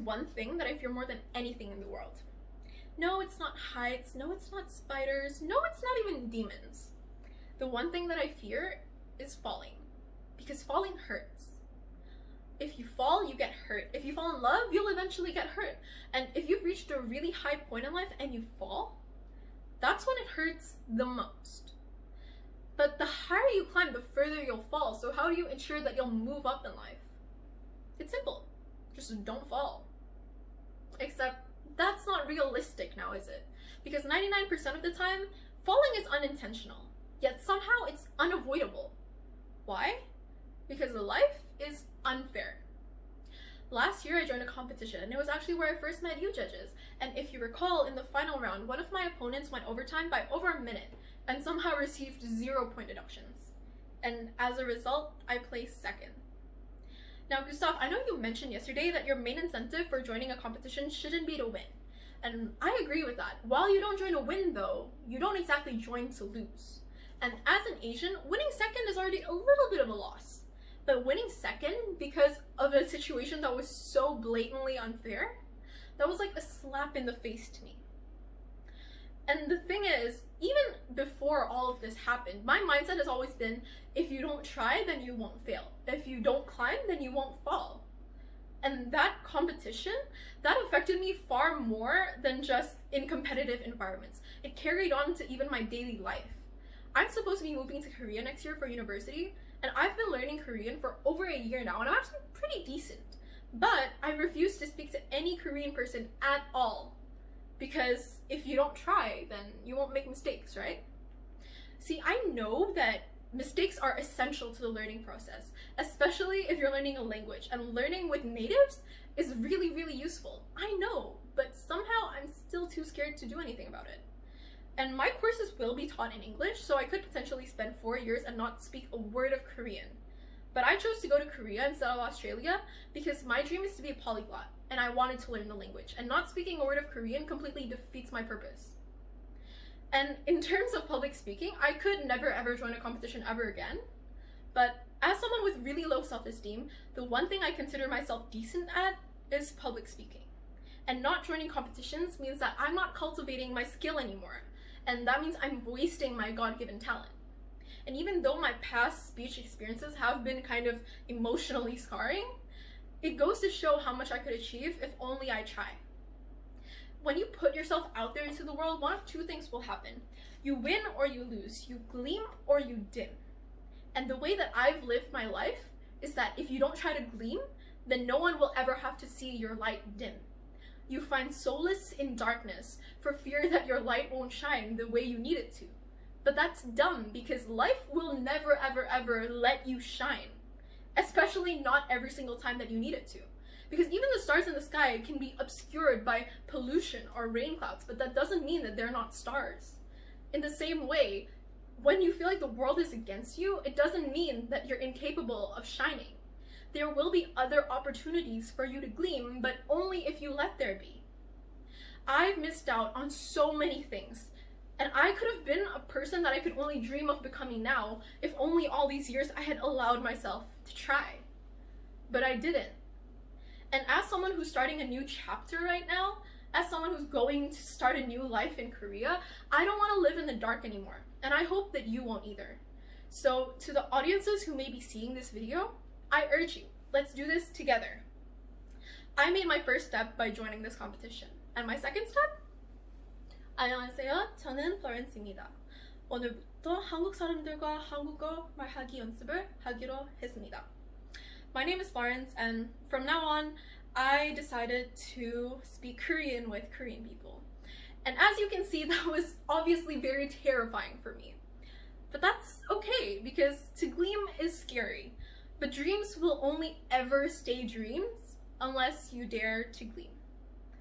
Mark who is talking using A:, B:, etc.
A: one thing that I fear more than anything in the world. No, it's not heights. No, it's not spiders. No, it's not even demons. The one thing that I fear is falling. Because falling hurts. If you fall, you get hurt. If you fall in love, you'll eventually get hurt. And if you've reached a really high point in life and you fall, that's when it hurts the most. But the higher you climb, the further you'll fall. So how do you ensure that you'll move up in life? It's simple. Just don't fall. Except that's not realistic now, is it? Because 99% of the time, falling is unintentional. Yet somehow it's unavoidable. Why? Because life is unfair. Last year I joined a competition, and it was actually where I first met you judges. And if you recall, in the final round, one of my opponents went overtime by over a minute and somehow received 0-point deductions. And as a result, I placed second. Now, Gustav, I know you mentioned yesterday that your main incentive for joining a competition shouldn't be to win. And I agree with that. While you don't join to win though, you don't exactly join to lose. And as an Asian, winning second is already a little bit of a loss. But winning second because of a situation that was so blatantly unfair, that was like a slap in the face to me. And the thing is, even before all of this happened, my mindset has always been, if you don't try, then you won't fail. If you don't climb, then you won't fall. And that competition, that affected me far more than just in competitive environments. It carried on to even my daily life. I'm supposed to be moving to Korea next year for university, and I've been learning Korean for over a year now, and I'm actually pretty decent. But I refuse to speak to any Korean person at all. Because if you don't try, then you won't make mistakes, right? See, I know that mistakes are essential to the learning process, especially if you're learning a language, and learning with natives is really, really useful. I know, but somehow I'm still too scared to do anything about it. And my courses will be taught in English, so I could potentially spend 4 years and not speak a word of Korean. But I chose to go to Korea instead of Australia because my dream is to be a polyglot, and I wanted to learn the language, and not speaking a word of Korean completely defeats my purpose. And in terms of public speaking, I could never ever join a competition ever again. But as someone with really low self-esteem, the one thing I consider myself decent at is public speaking. And not joining competitions means that I'm not cultivating my skill anymore. And that means I'm wasting my God-given talent. And even though my past speech experiences have been kind of emotionally scarring, it goes to show how much I could achieve if only I try. When you put yourself out there into the world, one of two things will happen. You win or you lose. You gleam or you dim. And the way that I've lived my life is that if you don't try to gleam, then no one will ever have to see your light dim. You find solace in darkness for fear that your light won't shine the way you need it to. But that's dumb because life will never ever ever let you shine. Especially not every single time that you need it to. Because even the stars in the sky can be obscured by pollution or rain clouds, but that doesn't mean that they're not stars. In the same way, when you feel like the world is against you, it doesn't mean that you're incapable of shining. There will be other opportunities for you to gleam, but only if you let there be. I've missed out on so many things, and I could have been a person that I could only dream of becoming now if only all these years I had allowed myself to try. But I didn't. And as someone who's starting a new chapter right now, as someone who's going to start a new life in Korea, I don't want to live in the dark anymore, and I hope that you won't either. So to the audiences who may be seeing this video, I urge you, let's do this together. I made my first step by joining this competition. And my second step? 안녕하세요. 저는 Florence입니다. 오늘부터 한국 사람들과 한국어 말하기 연습을 하기로 했습니다. My name is Florence, and from now on, I decided to speak Korean with Korean people. And as you can see, that was obviously very terrifying for me. But that's okay, because to gleam is scary. But dreams will only ever stay dreams unless you dare to gleam.